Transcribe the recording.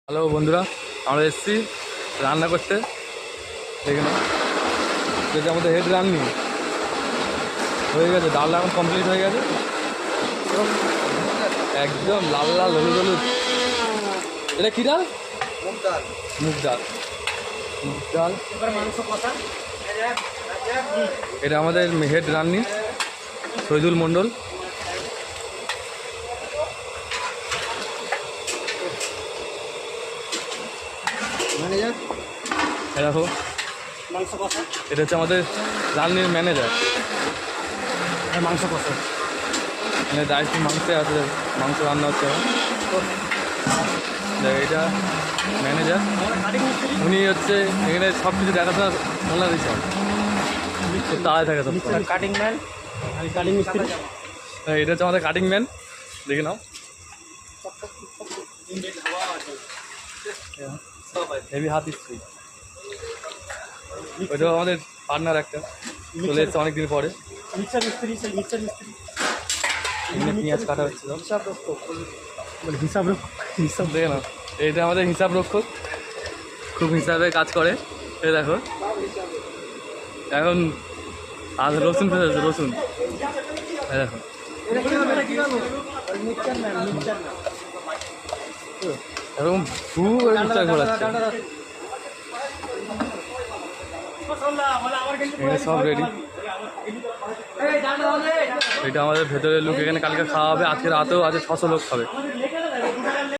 Hello বন্ধুরা, আমরা এসেছি রান্না করতে। দেখে না, যেটা আমাদের হেড রান্নি হয়ে গেছে। ডালটা এখন কমপ্লিট হয়ে গেছে, একদম লাল লাল হলুদ হলুদ। এটা কী ডাল? মুগ ডাল। মুগ ডাল, মুগ ডাল। এটা আমাদের হেড রান্নি শহীদুল মণ্ডল। দেখো, এটা হচ্ছে আমাদের রান্নির ম্যানেজার। মাংস কষা, এখানে দায়িত্ব মাংসে আছে, মাংস রান্না হচ্ছে। এটা ম্যানেজার, উনি হচ্ছে এখানে সব কিছু দেখাশোনা ওনারই সব, খুব তাড়াই থাকে সব। কাটিং ম্যান, কাটিং মিস্ত্রি। এটা হচ্ছে আমাদের কাটিং ম্যান, দেখে নাও। হেভি হাত দিচ্ছি। ওইটাও আমাদের পার্টনার একটা, চলে এসছে অনেকদিন পরে। মিক্সার মিস্ত্রি, সেই মিক্সার মিস্ত্রি। এখানে পেঁয়াজ কাটা হচ্ছে, হিসাব রক্ষক, মানে হিসাব দেখে নাও। এটা আমাদের হিসাব রক্ষক, খুব হিসাবে কাজ করে। এই দেখো, এখন আর রসুন ফেলেছে, রসুন। এই দেখো, এরকম ভু মিক্সার ঘোরাচ্ছে। এখানে সব রেডি। এটা আমাদের ভেতরের লোক, এখানে কালকে খাওয়া হবে, আজকে রাতেও আছে 600 লোক খাবে।